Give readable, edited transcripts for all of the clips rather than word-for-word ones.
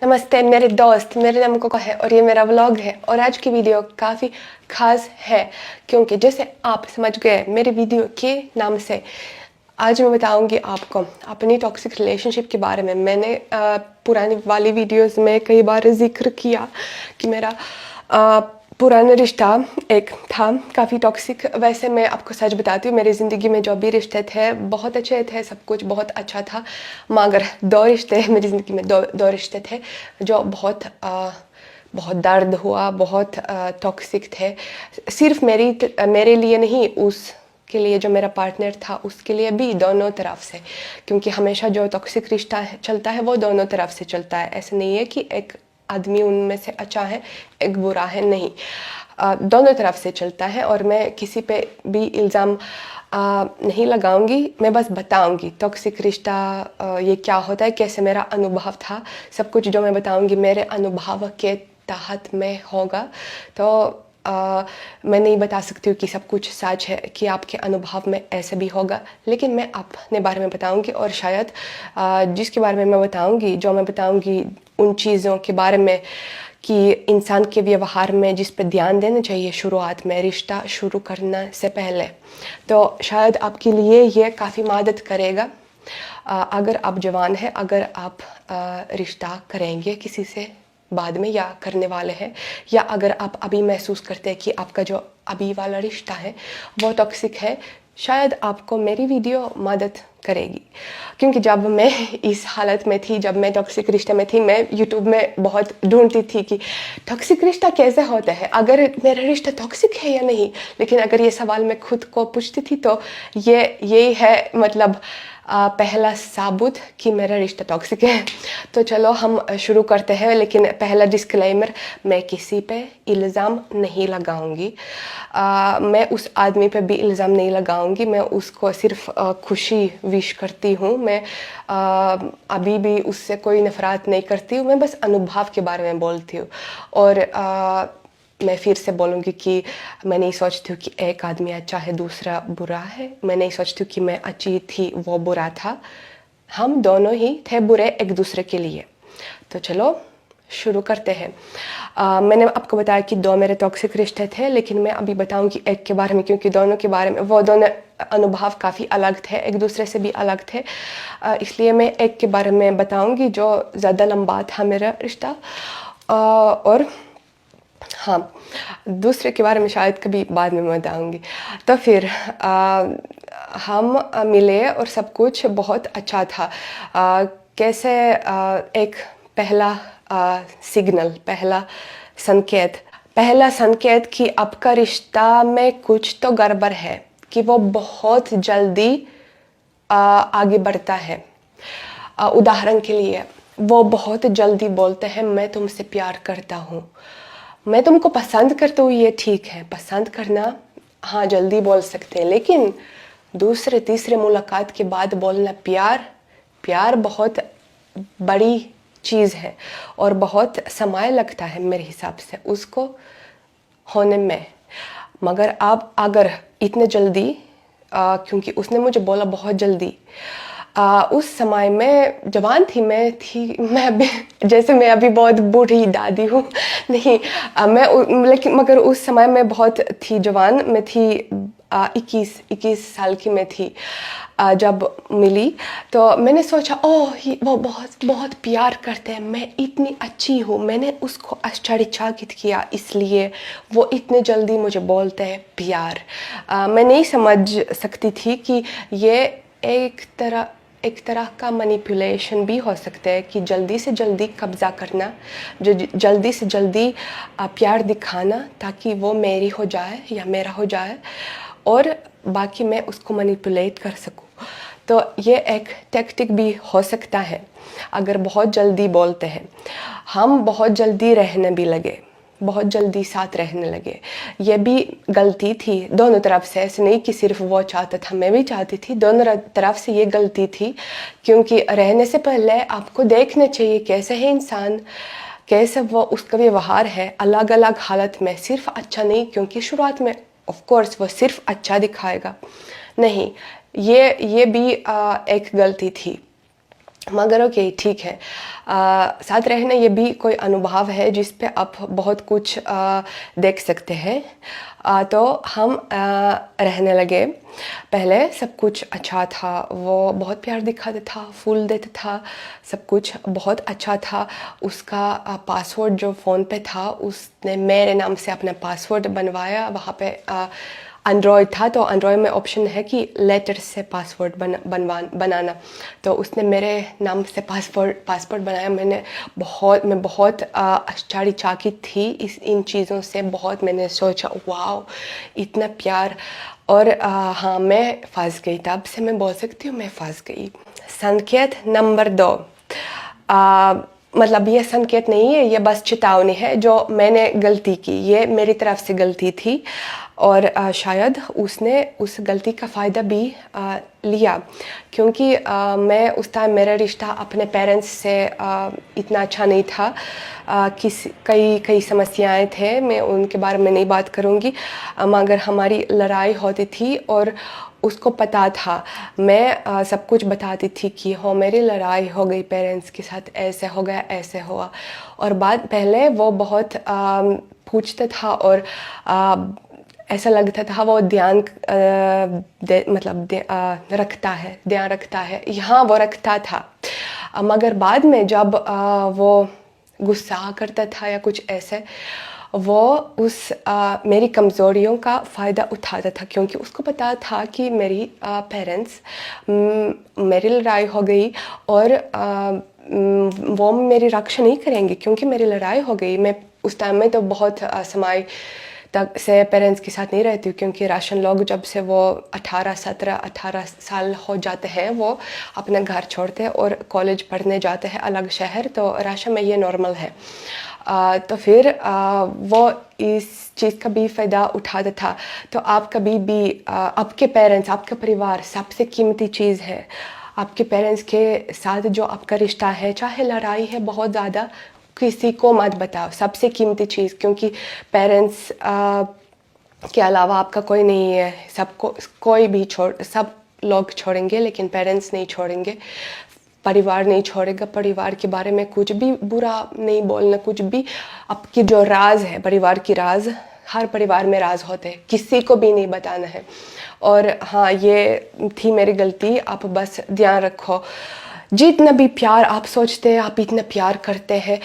नमस्ते मेरे दोस्त, मेरे नाम कोको है और ये मेरा व्लॉग है। और आज की वीडियो काफ़ी खास है क्योंकि जैसे आप समझ गए मेरे वीडियो के नाम से, आज मैं बताऊंगी आपको अपनी टॉक्सिक रिलेशनशिप के बारे में। मैंने पुरानी वाली वीडियोस में कई बार जिक्र किया कि मेरा पुराना रिश्ता एक था काफ़ी टॉक्सिक। वैसे मैं आपको सच बताती हूँ, मेरी ज़िंदगी में जो भी रिश्ते थे बहुत अच्छे थे, सब कुछ बहुत अच्छा था, मगर दो रिश्ते मेरी ज़िंदगी में दो रिश्ते थे जो बहुत दर्द हुआ, बहुत टॉक्सिक थे। सिर्फ मेरे लिए नहीं, उसके लिए जो मेरा पार्टनर था उसके लिए भी, दोनों तरफ से। क्योंकि हमेशा जो टॉक्सिक रिश्ता चलता है वो दोनों तरफ से चलता है। ऐसा नहीं है कि एक आदमी उनमें से अच्छा है एक बुरा है, नहीं, दोनों तरफ से चलता है। और मैं किसी पे भी इल्ज़ाम नहीं लगाऊंगी, मैं बस बताऊंगी टॉक्सिक रिश्ता ये क्या होता है, कैसे मेरा अनुभव था। सब कुछ जो मैं बताऊंगी मेरे अनुभव के तहत में होगा। तो मैं नहीं बता सकती हूँ कि सब कुछ सच है, कि आपके अनुभव में ऐसे भी होगा, लेकिन मैं अपने बारे में बताऊंगी। और शायद जिसके बारे में मैं बताऊंगी, जो मैं बताऊंगी उन चीज़ों के बारे में कि इंसान के व्यवहार में जिस पे ध्यान देना चाहिए शुरुआत में, रिश्ता शुरू करने से पहले, तो शायद आपके लिए ये काफ़ी मदद करेगा। अगर आप जवान हैं, अगर आप रिश्ता करेंगे किसी से बाद में या करने वाले हैं, या अगर आप अभी महसूस करते हैं कि आपका जो अभी वाला रिश्ता है वो टॉक्सिक है, शायद आपको मेरी वीडियो मदद करेगी। क्योंकि जब मैं इस हालत में थी, जब मैं टॉक्सिक रिश्ते में थी, मैं यूट्यूब में बहुत ढूंढती थी कि टॉक्सिक रिश्ता कैसे होता है, अगर मेरा रिश्ता टॉक्सिक है या नहीं। लेकिन अगर ये सवाल मैं खुद को पूछती थी तो यही है, मतलब पहला सबूत कि मेरा रिश्ता टॉक्सिक है। तो चलो हम शुरू करते हैं। लेकिन पहला डिस्क्लेमर, मैं किसी पे इल्ज़ाम नहीं लगाऊंगी। मैं उस आदमी पे भी इल्ज़ाम नहीं लगाऊंगी। मैं उसको सिर्फ खुशी विश करती हूँ। मैं अभी भी उससे कोई नफरत नहीं करती हूँ। मैं बस अनुभव के बारे में बोलती हूँ। और मैं फिर से बोलूँगी कि मैं नहीं सोचती हूँ कि एक आदमी अच्छा है दूसरा बुरा है। मैं नहीं सोचती हूँ कि मैं अच्छी थी वो बुरा था। हम दोनों ही थे बुरे एक दूसरे के लिए। तो चलो शुरू करते हैं। मैंने आपको बताया कि दो मेरे टॉक्सिक रिश्ते थे, लेकिन मैं अभी बताऊंगी एक के बारे में, क्योंकि दोनों के बारे में, वो दोनों अनुभव काफ़ी अलग थे, एक दूसरे से भी अलग थे। इसलिए मैं एक के बारे में बताऊंगी जो ज़्यादा लंबा था मेरा रिश्ता। और हाँ, दूसरे के बारे में शायद कभी बाद में बताऊंगी। तो फिर हम मिले और सब कुछ बहुत अच्छा था। कैसे एक पहला सिग्नल, पहला संकेत कि आपका रिश्ता में कुछ तो गड़बड़ है, कि वो बहुत जल्दी आगे बढ़ता है। उदाहरण के लिए, वो बहुत जल्दी बोलते हैं मैं तुमसे प्यार करता हूँ, मैं तुमको पसंद करता हूँ। ये ठीक है, पसंद करना हाँ जल्दी बोल सकते हैं, लेकिन दूसरे तीसरे मुलाकात के बाद बोलना प्यार बहुत बड़ी चीज़ है और बहुत समय लगता है मेरे हिसाब से उसको होने में। मगर आप अगर इतने जल्दी, क्योंकि उसने मुझे बोला बहुत जल्दी, उस समय मैं जवान थी, मैं अभी, जैसे मैं अभी बहुत बूढ़ी दादी हूँ नहीं, लेकिन मगर उस समय मैं बहुत थी जवान। मैं थी 21 साल की मैं थी जब मिली। तो मैंने सोचा ओह वो बहुत बहुत प्यार करते हैं, मैं इतनी अच्छी हूँ। मैंने उसको आश्चर्यचकित किया, इसलिए वो इतने जल्दी मुझे बोलते हैं प्यार। मैं नहीं समझ सकती थी कि ये एक तरह का मैनिपुलेशन भी हो सकता है, कि जल्दी से जल्दी कब्जा करना, जो जल्दी से जल्दी प्यार दिखाना ताकि वो मेरी हो जाए या मेरा हो जाए और बाकी मैं उसको मैनिपुलेट कर सकूं। तो ये एक टैक्टिक भी हो सकता है अगर बहुत जल्दी बोलते हैं। हम बहुत जल्दी रहने भी लगे, बहुत जल्दी साथ रहने लगे। ये भी गलती थी दोनों तरफ से, ऐसे नहीं कि सिर्फ वो चाहता था, मैं भी चाहती थी। दोनों तरफ से ये गलती थी, क्योंकि रहने से पहले आपको देखना चाहिए कैसे है इंसान, कैसे वो उसका व्यवहार है अलग अलग हालत में। सिर्फ अच्छा नहीं, क्योंकि शुरुआत में ऑफ कोर्स वो सिर्फ अच्छा दिखाएगा नहीं। ये भी एक गलती थी। मगर ओके ठीक है। साथ रहना ये भी कोई अनुभव है जिस पे आप बहुत कुछ देख सकते हैं। तो हम रहने लगे। पहले सब कुछ अच्छा था, वो बहुत प्यार दिखाता था, फूल देता था, सब कुछ बहुत अच्छा था। उसका पासवर्ड जो फ़ोन पे था, उसने मेरे नाम से अपना पासवर्ड बनवाया। वहाँ पे एंड्रॉयड था, तो एंड्रॉयड में ऑप्शन है कि लेटर से पासवर्ड बनाना। तो उसने मेरे नाम से पासवर्ड बनाया। मैं बहुत आश्चर्यचकित थी इन चीज़ों से। बहुत मैंने सोचा वाओ, इतना प्यार। और हाँ, मैं फंस गई। तब से मैं बोल सकती हूँ मैं फंस गई। संकेत नंबर 2, मतलब ये संकेत नहीं है, ये बस चेतावनी है जो मैंने गलती की। ये मेरी तरफ से गलती थी और शायद उसने उस गलती का फ़ायदा भी लिया, क्योंकि मैं उस टाइम मेरा रिश्ता अपने पेरेंट्स से इतना अच्छा नहीं था। कई समस्याएं थे, मैं उनके बारे में नहीं बात करूँगी, मगर हमारी लड़ाई होती थी और उसको पता था। मैं सब कुछ बताती थी कि हो मेरी लड़ाई हो गई पेरेंट्स के साथ, ऐसे हो गया, ऐसे हुआ। और पहले वो बहुत पूछता था और ऐसा लगता था वो रखता है, ध्यान रखता है। यहाँ वो रखता था, मगर बाद में जब वो गुस्सा करता था या कुछ ऐसे, वो मेरी कमज़ोरियों का फ़ायदा उठाता था, क्योंकि उसको पता था कि मेरी पेरेंट्स, मेरी लड़ाई हो गई और वो मेरी रक्षा नहीं करेंगे क्योंकि मेरी लड़ाई हो गई। मैं उस टाइम में तो बहुत समय तक से पेरेंट्स के साथ नहीं रहती हूँ, क्योंकि राशन लोग जब से वो 18 साल हो जाते हैं वो अपना घर छोड़ते हैं और कॉलेज पढ़ने जाते हैं अलग शहर। तो राशन में ये नॉर्मल है। तो फिर वो इस चीज़ का भी फ़ायदा उठाता था। तो आप कभी भी आपके पेरेंट्स, आपका परिवार सबसे कीमती चीज़ है। आपके पेरेंट्स के साथ जो आपका रिश्ता है, चाहे लड़ाई है बहुत ज़्यादा, किसी को मत बताओ, सबसे कीमती चीज़, क्योंकि पेरेंट्स के अलावा आपका कोई नहीं है। सबको कोई भी सब लोग छोड़ेंगे लेकिन पेरेंट्स नहीं छोड़ेंगे, परिवार नहीं छोड़ेगा। परिवार के बारे में कुछ भी बुरा नहीं बोलना, कुछ भी। आपकी जो राज है, परिवार की राज, हर परिवार में राज होते हैं, किसी को भी नहीं बताना है। और हाँ, ये थी मेरी गलती। आप बस ध्यान रखो, जितना भी प्यार आप सोचते हैं, आप इतना प्यार करते हैं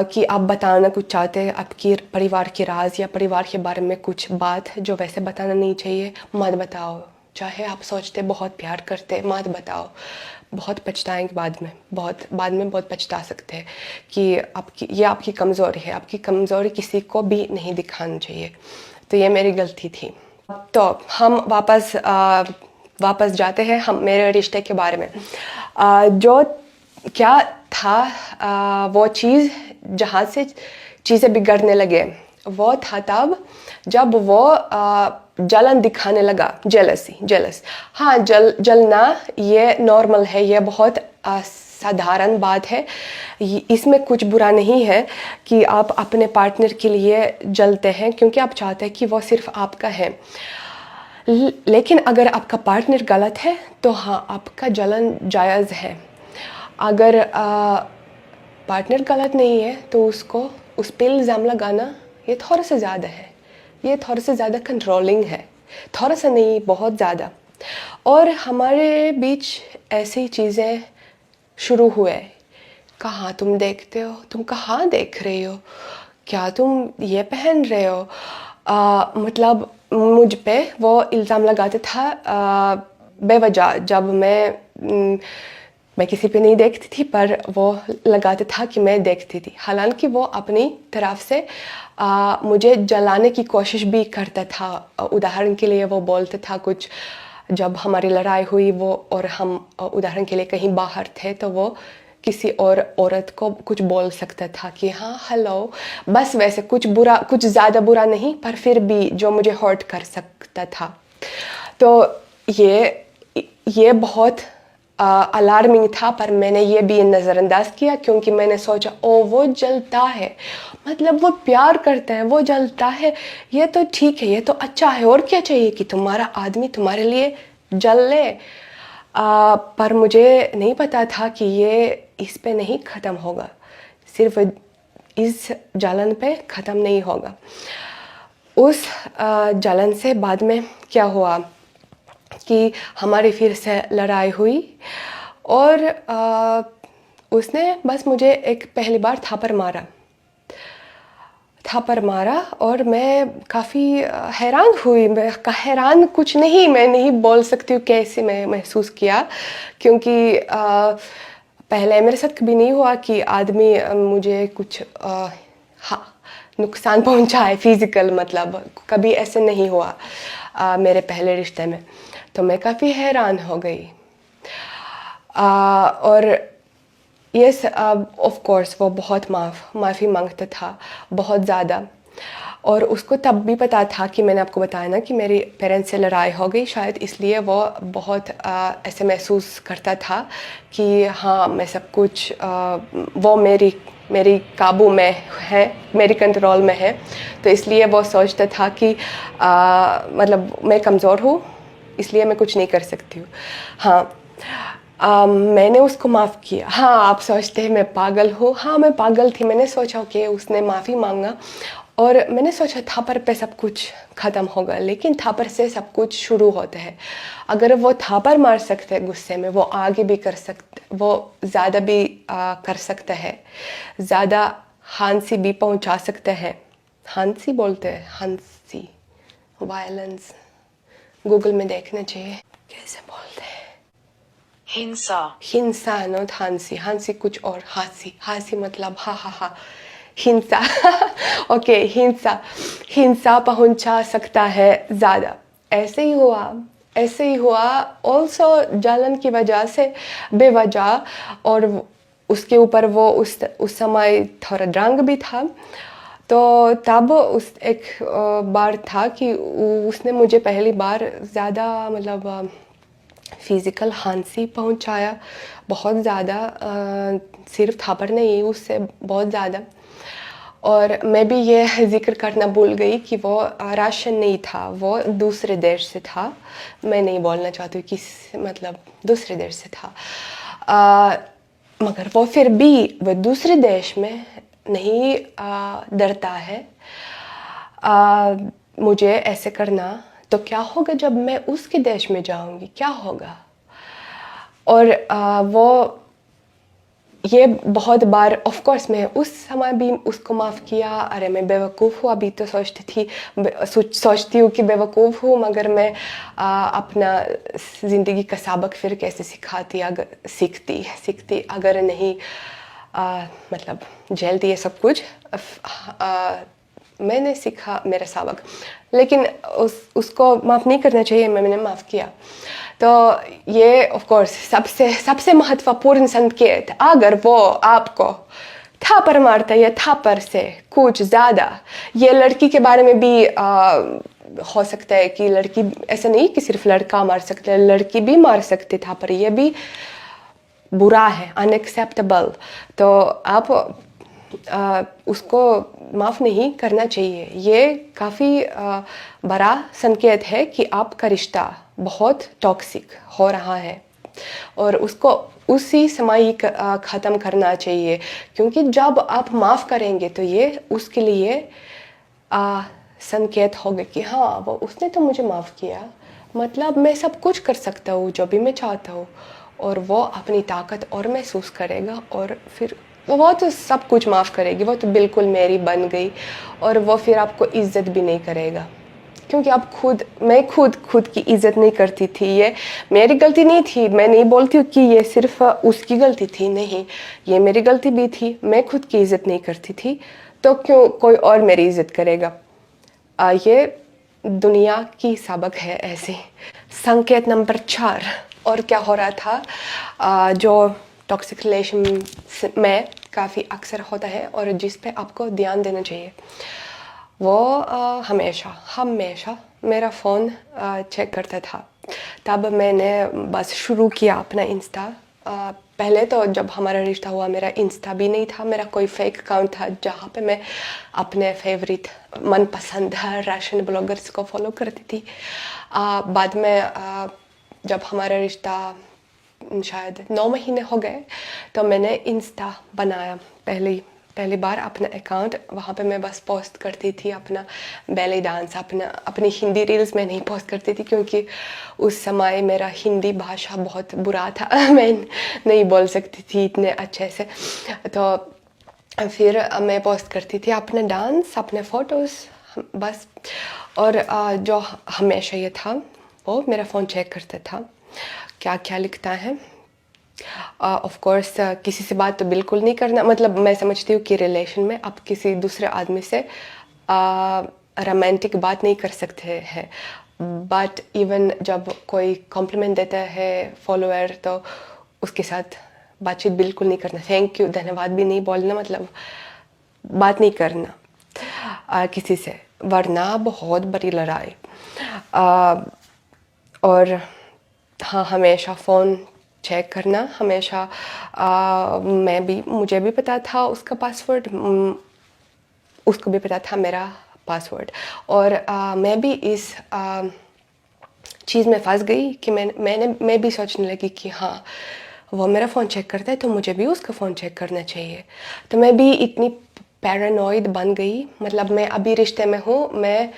कि आप बताना कुछ चाहते हैं, आपकी परिवार के राज या परिवार के बारे में कुछ बात जो वैसे बताना नहीं चाहिए, मत बताओ। चाहे आप सोचते बहुत प्यार करते, मत बताओ। बहुत पछताएंगे बाद में, बहुत पछता सकते हैं कि ये आपकी कमज़ोरी है। आपकी कमज़ोरी किसी को भी नहीं दिखानी चाहिए। तो ये मेरी गलती थी। तो हम वापस जाते हैं हम मेरे रिश्ते के बारे में। जो क्या था, वो चीज़ जहाँ से चीज़ें बिगड़ने लगे, वो था तब जब वो जलन दिखाने लगा। जेलस। हाँ, जलना ये नॉर्मल है, ये बहुत साधारण बात है। इसमें कुछ बुरा नहीं है कि आप अपने पार्टनर के लिए जलते हैं, क्योंकि आप चाहते हैं कि वो सिर्फ आपका है। लेकिन अगर आपका पार्टनर गलत है तो हाँ, आपका जलन जायज़ है। अगर पार्टनर गलत नहीं है तो उस पर इल्ज़ाम लगाना ये थोड़ा सा ज़्यादा है। ये थोड़ा सा ज़्यादा कंट्रोलिंग है, थोड़ा सा नहीं, बहुत ज़्यादा। और हमारे बीच ऐसी चीज़ें शुरू हुए। कहाँ तुम देखते हो, तुम कहाँ देख रही हो, क्या तुम ये पहन रहे हो, मतलब मुझ पे वो इल्ज़ाम लगाते था बेवजह। जब मैं किसी पे नहीं देखती थी, पर वो लगाता था कि मैं देखती थी। हालांकि वो अपनी तरफ से मुझे जलाने की कोशिश भी करता था। उदाहरण के लिए वो बोलता था कुछ, जब हमारी लड़ाई हुई वो और हम उदाहरण के लिए कहीं बाहर थे, तो वो किसी और औरत को कुछ बोल सकता था कि हाँ हेलो, बस वैसे कुछ बुरा, कुछ ज़्यादा बुरा नहीं, पर फिर भी जो मुझे हर्ट कर सकता था। तो ये बहुत अलार्मिंग था, पर मैंने ये भी नज़रअंदाज किया, क्योंकि मैंने सोचा ओ वो जलता है, मतलब वो प्यार करता है, वो जलता है, ये तो ठीक है, ये तो अच्छा है। और क्या चाहिए कि तुम्हारा आदमी तुम्हारे लिए जल ले। पर मुझे नहीं पता था कि ये इस पे नहीं ख़त्म होगा, सिर्फ इस जलन पे ख़त्म नहीं होगा। उस जलन से बाद में क्या हुआ कि हमारी फिर से लड़ाई हुई और उसने बस मुझे एक पहली बार थप्पड़ मारा और मैं काफ़ी हैरान हुई। मैं हैरान कुछ नहीं, मैं नहीं बोल सकती हूँ कैसे मैं महसूस किया, क्योंकि पहले मेरे साथ कभी नहीं हुआ कि आदमी मुझे कुछ हाँ नुकसान पहुंचाए फिज़िकल, मतलब कभी ऐसे नहीं हुआ मेरे पहले रिश्ते में। तो मैं काफ़ी हैरान हो गई। और यस ऑफ कोर्स वो बहुत माफ़ी मांगता था, बहुत ज़्यादा। और उसको तब भी पता था कि मैंने आपको बताया ना कि मेरी पेरेंट्स से लड़ाई हो गई, शायद इसलिए वो बहुत ऐसे महसूस करता था कि हाँ मैं सब कुछ वो मेरी काबू में है, मेरी कंट्रोल में है। तो इसलिए वो सोचता था कि मतलब मैं कमज़ोर हूँ, इसलिए मैं कुछ नहीं कर सकती हूँ। हाँ मैंने उसको माफ़ किया। हाँ आप सोचते हैं मैं पागल हूँ, हाँ मैं पागल थी। मैंने सोचा कि उसने माफ़ी मांगा और मैंने सोचा थप्पड़ पे सब कुछ ख़त्म होगा, लेकिन थप्पड़ से सब कुछ शुरू होता है। अगर वो थप्पड़ मार सकते हैं गुस्से में, वो आगे भी कर सकते, वो ज़्यादा भी कर सकते हैं, ज़्यादा हांसी भी पहुंचा सकते हैं। हांसी बोलते हैं, हांसी वायलेंस, गूगल में देखना चाहिए कैसे बोलते हैं। हिंसा नॉट हांसी, हांसी कुछ और, हांसी मतलब हा हा हा, हिंसा ओके हिंसा पहुंचा सकता है ज़्यादा। ऐसे ही हुआ ऑल्सो जलन की वजह से बेवजह। और उसके ऊपर वो उस समय थोड़ा ड्रंक भी था। तो तब उस एक बार था कि उसने मुझे पहली बार ज़्यादा मतलब फिज़िकल हांसी पहुंचाया, बहुत ज़्यादा, सिर्फ थप्पड़ नहीं, उससे बहुत ज़्यादा। और मैं भी ये जिक्र करना भूल गई कि वो राशन नहीं था, वो दूसरे देश से था। मैं नहीं बोलना चाहती कि मतलब दूसरे देश से था, मगर वो फिर भी वो दूसरे देश में नहीं डरता है मुझे ऐसे करना। तो क्या होगा जब मैं उसके देश में जाऊंगी, क्या होगा? और वो ये बहुत बार ऑफ कोर्स मैं उस समय भी उसको माफ़ किया। अरे मैं बेवकूफ़ हूँ, अभी तो सोचती हूँ कि बेवकूफ़ हूँ, मगर मैं अपना ज़िंदगी का सबक फिर कैसे सीखती अगर नहीं मतलब झेलती ये सब कुछ। मैंने सीखा मेरा सबक, लेकिन उसको माफ़ नहीं करना चाहिए। मैंने माफ़ किया। तो ये ऑफ कोर्स सबसे महत्वपूर्ण संकेत, अगर वो आपको थप्पड़ मारता है या थप्पड़ से कुछ ज़्यादा, ये लड़की के बारे में भी हो सकता है कि लड़की, ऐसा नहीं कि सिर्फ लड़का मार सकता है, लड़की भी मार सकती थप्पड़, ये भी बुरा है, अनएक्सेप्टेबल। तो आप उसको माफ़ नहीं करना चाहिए। ये काफ़ी बड़ा संकेत है कि आपका रिश्ता बहुत टॉक्सिक हो रहा है और उसको उसी समय ही ख़त्म करना चाहिए। क्योंकि जब आप माफ़ करेंगे तो ये उसके लिए संकेत होगा कि हाँ वो उसने तो मुझे माफ़ किया, मतलब मैं सब कुछ कर सकता हूँ जो भी मैं चाहता हूँ। और वो अपनी ताकत और महसूस करेगा और फिर वो तो सब कुछ माफ़ करेगी, वो तो बिल्कुल मेरी बन गई। और वो फिर आपको इज्जत भी नहीं करेगा, क्योंकि मैं खुद की इज्जत नहीं करती थी। ये मेरी गलती नहीं थी, मैं नहीं बोलती हूँ कि ये सिर्फ उसकी गलती थी, नहीं, ये मेरी गलती भी थी। मैं खुद की इज्जत नहीं करती थी, तो क्यों कोई और मेरी इज्जत करेगा? ये दुनिया की सबक है ऐसे। संकेत नंबर 4 और क्या हो रहा था जो टॉक्सिक रिलेशन में काफ़ी अक्सर होता है और जिस पे आपको ध्यान देना चाहिए, वो हमेशा मेरा फ़ोन चेक करता था। तब मैंने बस शुरू किया अपना इंस्टा। पहले तो जब हमारा रिश्ता हुआ मेरा इंस्टा भी नहीं था, मेरा कोई फेक अकाउंट था जहाँ पे मैं अपने फेवरेट मनपसंद राशन ब्लॉगर्स को फॉलो करती थी। बाद में जब हमारा रिश्ता शायद 9 महीने हो गए, तो मैंने इंस्टा बनाया पहली बार अपना अकाउंट। वहाँ पे मैं बस पोस्ट करती थी अपना बैले डांस, अपनी हिंदी रील्स में नहीं पोस्ट करती थी क्योंकि उस समय मेरा हिंदी भाषा बहुत बुरा था मैं नहीं बोल सकती थी इतने अच्छे से। तो फिर मैं पोस्ट करती थी अपना डांस, अपने फ़ोटोज़ बस। और जो हमेशा ये था, वो मेरा फ़ोन चेक करता था क्या क्या लिखता है। ऑफ कोर्स किसी से बात तो बिल्कुल नहीं करना, मतलब मैं समझती हूँ कि रिलेशन में आप किसी दूसरे आदमी से रोमांटिक बात नहीं कर सकते हैं, बट इवन जब कोई कॉम्प्लीमेंट देता है फॉलोअर तो उसके साथ बातचीत बिल्कुल नहीं करना, थैंक यू धन्यवाद भी नहीं बोलना, मतलब बात नहीं करना किसी से, वरना बहुत बड़ी लड़ाई। और हाँ, हमेशा फ़ोन चेक करना, हमेशा मुझे भी पता था उसका पासवर्ड, उसको भी पता था मेरा पासवर्ड। और मैं भी इस चीज़ में फंस गई कि मैं भी सोचने लगी कि हाँ, वो मेरा फ़ोन चेक करता है तो मुझे भी उसका फ़ोन चेक करना चाहिए। तो मैं भी इतनी पैरानॉइड बन गई, मतलब मैं अभी रिश्ते में हूँ, मैं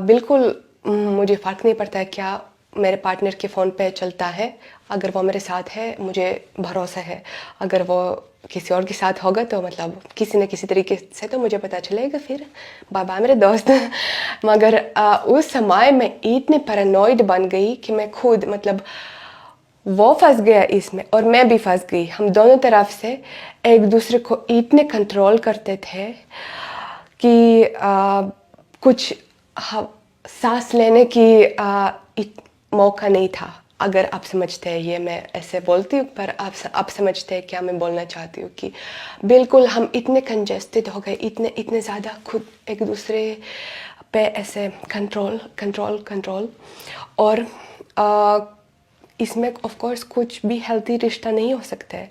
बिल्कुल मुझे फ़र्क नहीं पड़ता है क्या मेरे पार्टनर के फ़ोन पे चलता है। अगर वो मेरे साथ है मुझे भरोसा है, अगर वो किसी और के साथ होगा तो मतलब किसी न किसी तरीके से तो मुझे पता चलेगा, फिर बाय बाय मेरे दोस्त मगर उस समय मैं इतनी पैरानॉइड बन गई कि मैं खुद, मतलब वो फंस गया इसमें और मैं भी फंस गई। हम दोनों तरफ से एक दूसरे को इतने कंट्रोल करते थे कि कुछ सांस लेने की मौका नहीं था। अगर आप समझते हैं, ये मैं ऐसे बोलती हूँ पर आप समझते हैं क्या मैं बोलना चाहती हूँ, कि बिल्कुल हम इतने कंजेस्टेड हो गए, इतने ज़्यादा खुद एक दूसरे पे ऐसे कंट्रोल। और इसमें ऑफ कोर्स कुछ भी हेल्थी रिश्ता नहीं हो सकता है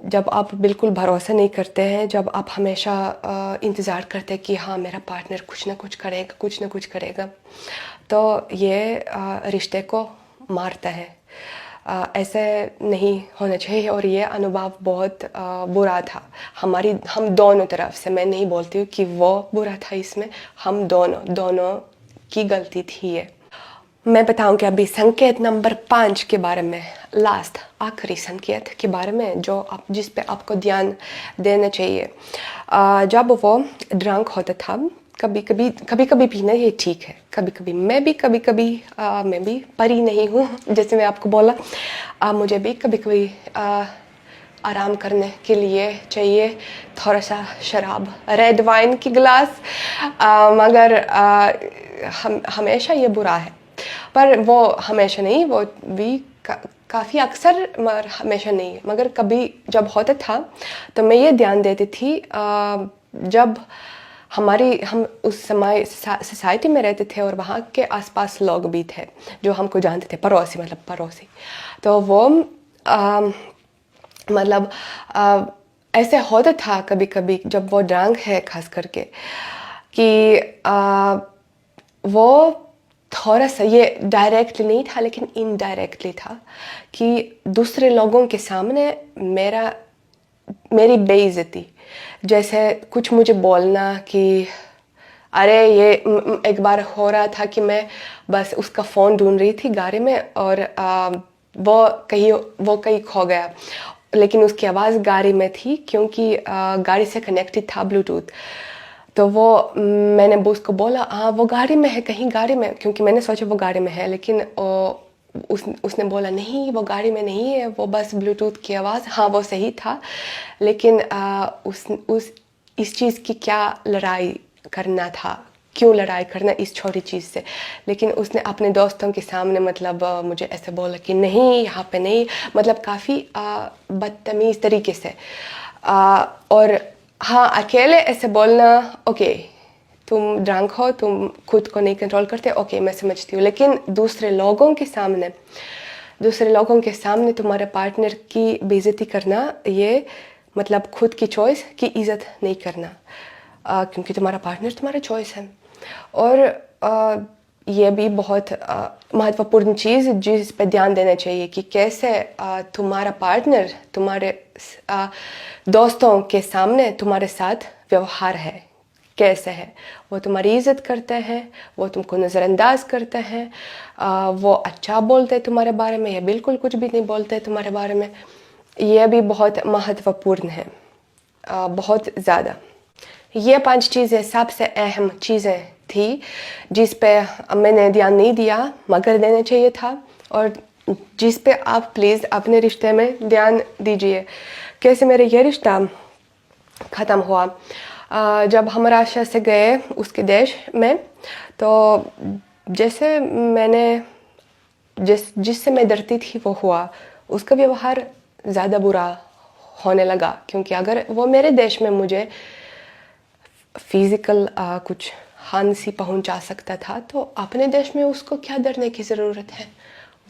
जब आप बिल्कुल भरोसा नहीं करते हैं, जब आप हमेशा इंतज़ार करते हैं कि हाँ मेरा पार्टनर कुछ ना कुछ करेगा, तो ये रिश्ते को मारता है। ऐसे नहीं होना चाहिए। और ये अनुभव बहुत बुरा था हम दोनों तरफ से। मैं नहीं बोलती हूँ कि वो बुरा था, इसमें हम दोनों की गलती थी ये। मैं बताऊं कि अभी संकेत नंबर 5 के बारे में, लास्ट आखिरी संकेत के बारे में जो जिस पे आपको ध्यान देना चाहिए। जब वो ड्रंक होता था, कभी कभी ये ठीक है, कभी कभी मैं भी परी नहीं हूँ जैसे मैं आपको बोला, मुझे भी कभी आराम करने के लिए चाहिए थोड़ा सा शराब, रेड वाइन की गिलास, मगर हमेशा ये बुरा है। पर वो हमेशा नहीं, वो भी काफ़ी अक्सर, मगर हमेशा नहीं। मगर कभी जब होता था तो मैं ये ध्यान देती थी, जब हम उस समय सोसाइटी में रहते थे और वहाँ के आसपास लोग भी थे जो हमको जानते थे, पड़ोसी। तो वो मतलब ऐसे होता था कभी कभी जब वो ड्रंक है खास करके, कि वो थोड़ा सा, ये डायरेक्टली नहीं था लेकिन इनडायरेक्टली था, कि दूसरे लोगों के सामने मेरी बेइज्जती, जैसे कुछ मुझे बोलना कि अरे ये एक बार हो रहा था कि मैं बस उसका फ़ोन ढूंढ रही थी गाड़ी में और वो कहीं खो गया, लेकिन उसकी आवाज़ गाड़ी में थी क्योंकि गाड़ी से कनेक्टेड था ब्लूटूथ। तो वो मैंने उसको बोला हाँ वो गाड़ी में है, कहीं गाड़ी में, क्योंकि मैंने सोचा वो गाड़ी में है, लेकिन उसने बोला नहीं वो गाड़ी में नहीं है, वो बस ब्लूटूथ की आवाज़। हाँ वो सही था, लेकिन इस चीज़ की क्या लड़ाई करना था, क्यों लड़ाई करना इस छोटी चीज़ से। लेकिन उसने अपने दोस्तों के सामने मतलब मुझे ऐसे बोला कि नहीं यहाँ पे नहीं, मतलब काफ़ी बदतमीज़ तरीके से। और हाँ, अकेले ऐसे बोलना ओके, तुम ड्रंक हो, तुम खुद को नहीं कंट्रोल करते, ओके मैं समझती हूँ, लेकिन दूसरे लोगों के सामने तुम्हारे पार्टनर की बेइज्जती करना, ये मतलब खुद की चॉइस की इज़्ज़त नहीं करना, क्योंकि तुम्हारा पार्टनर तुम्हारा चॉइस है। और ये भी बहुत महत्वपूर्ण चीज़ जिस पे ध्यान देना चाहिए कि कैसे तुम्हारा पार्टनर तुम्हारे दोस्तों के सामने तुम्हारे साथ व्यवहार है, कैसे है। वो तुम्हारी इज्जत करते हैं, वो तुमको नज़रअंदाज करते हैं, वो अच्छा बोलते हैं तुम्हारे बारे में या बिल्कुल कुछ भी नहीं बोलते तुम्हारे बारे में। ये भी बहुत महत्वपूर्ण है, बहुत ज़्यादा। ये 5 चीज़ें सबसे अहम चीज़ें थी जिस पे मैंने ध्यान नहीं दिया मगर देना चाहिए था, और जिस पे आप प्लीज़ अपने रिश्ते में ध्यान दीजिए। कैसे मेरा ये रिश्ता ख़त्म हुआ, जब हम राशि से गए उसके देश में, तो जैसे मैंने जिससे मैं डरती थी वो हुआ। उसका व्यवहार ज़्यादा बुरा होने लगा, क्योंकि अगर वो मेरे देश में मुझे फिज़िकल कुछ हानि पहुंचा सकता था, तो अपने देश में उसको क्या डरने की ज़रूरत है।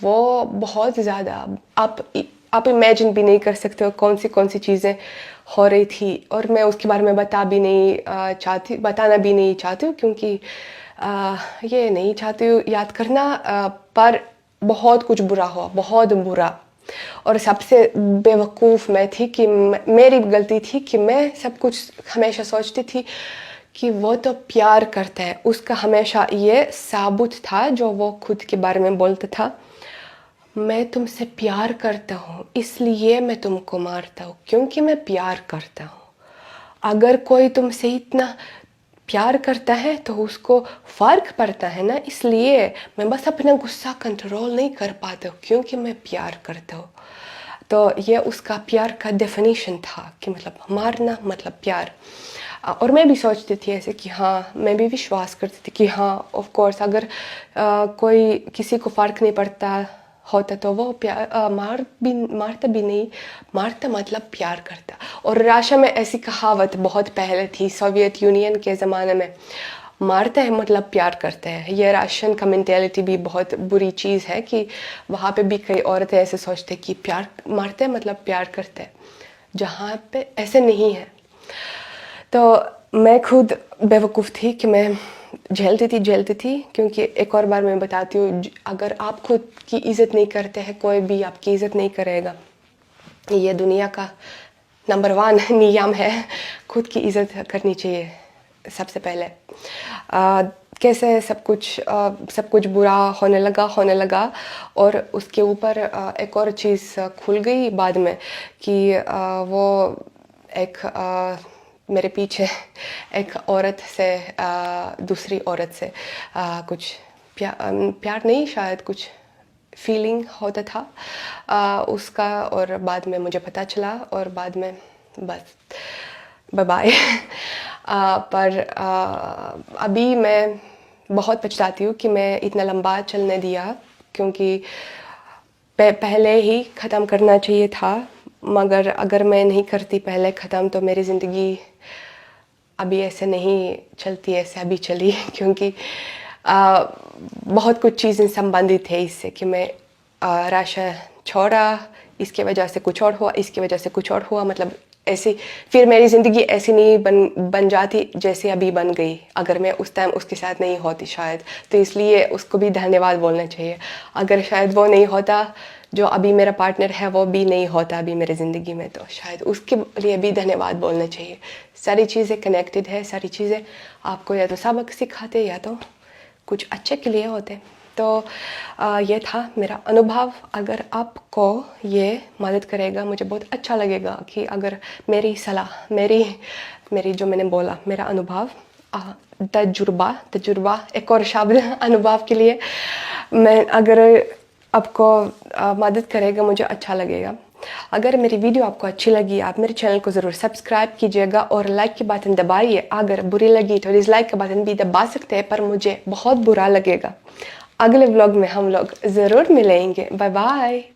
वो बहुत ज़्यादा, आप इमेजिन भी नहीं कर सकते हो कौन सी चीज़ें हो रही थी। और मैं उसके बारे में बताना भी नहीं चाहती हूँ, क्योंकि ये नहीं चाहती हूँ याद करना, पर बहुत कुछ बुरा हुआ, बहुत बुरा। और सबसे बेवकूफ़ मैं थी कि मेरी गलती थी कि मैं सब कुछ हमेशा सोचती थी कि वो तो प्यार करता है। उसका हमेशा ये साबुत था जो वो खुद के बारे में बोलता था, मैं तुमसे प्यार करता हूँ इसलिए मैं तुमको मारता हूँ, क्योंकि मैं प्यार करता हूँ। अगर कोई तुमसे इतना प्यार करता है तो उसको फ़र्क पड़ता है ना, इसलिए मैं बस अपना गुस्सा कंट्रोल नहीं कर पाता हूँ, क्योंकि मैं प्यार करता हूँ। तो ये उसका प्यार का डेफिनेशन था कि मतलब मारना मतलब प्यार। और मैं भी सोचती थी ऐसे कि हाँ, मैं भी विश्वास करती थी कि हाँ ऑफ कोर्स, अगर कोई किसी को फ़र्क नहीं पड़ता होता तो वो मारता भी नहीं, मारता मतलब प्यार करता। और रशिया में ऐसी कहावत बहुत पहले थी, सोवियत यूनियन के ज़माने में, मारते हैं मतलब प्यार करते हैं। ये रशियन का मेंटेलिटी भी बहुत बुरी चीज़ है कि वहाँ पे भी कई औरतें ऐसे सोचते कि प्यार मारते हैं मतलब प्यार करते हैं, जहाँ पे ऐसे नहीं है। तो मैं खुद बेवकूफ़ थी कि मैं झेलती थी, क्योंकि एक और बार मैं बताती हूँ, अगर आप खुद की इज़्ज़त नहीं करते हैं, कोई भी आपकी इज़्ज़त नहीं करेगा। ये दुनिया का नंबर 1 नियम है, खुद की इज़्ज़त करनी चाहिए सबसे पहले। कैसे सब कुछ बुरा होने लगा, और उसके ऊपर एक और चीज़ खुल गई बाद में कि वो एक मेरे पीछे एक औरत से दूसरी औरत से कुछ प्यार नहीं, शायद कुछ फीलिंग होता था उसका, और बाद में मुझे पता चला, और बाद में बस बाय बाय। पर अभी मैं बहुत पछताती हूँ कि मैं इतना लंबा चलने दिया, क्योंकि पहले ही ख़त्म करना चाहिए था। मगर अगर मैं नहीं करती पहले ख़त्म, तो मेरी ज़िंदगी अभी ऐसे नहीं चलती ऐसे अभी चली, क्योंकि बहुत कुछ चीज़ें संबंधित है इससे कि मैं राशा छोड़ा, इसके वजह से कुछ और हुआ, इसकी वजह से कुछ और हुआ, मतलब ऐसी फिर मेरी ज़िंदगी ऐसी नहीं बन जाती जैसे अभी बन गई, अगर मैं उस टाइम उसके साथ नहीं होती शायद। तो इसलिए उसको भी धन्यवाद बोलना चाहिए। अगर शायद वो नहीं होता, जो अभी मेरा पार्टनर है वो भी नहीं होता अभी मेरी ज़िंदगी में, तो शायद उसके लिए भी धन्यवाद बोलना चाहिए। सारी चीज़ें कनेक्टेड है, सारी चीज़ें आपको या तो सबक सिखाते या तो कुछ अच्छे के लिए होते। तो ये था मेरा अनुभव। अगर आपको ये मदद करेगा, मुझे बहुत अच्छा लगेगा कि अगर मेरी सलाह, मेरी जो मैंने बोला, मेरा अनुभव, तजुर्बा एक और शब्द अनुभव के लिए, मैं अगर आपको मदद करेगा, मुझे अच्छा लगेगा। अगर मेरी वीडियो आपको अच्छी लगी, आप मेरे चैनल को ज़रूर सब्सक्राइब कीजिएगा और लाइक की बटन दबाइए। अगर बुरी लगी तो डिसलाइक का बटन भी दबा सकते हैं, पर मुझे बहुत बुरा लगेगा। अगले व्लॉग में हम लोग ज़रूर मिलेंगे। Bye bye.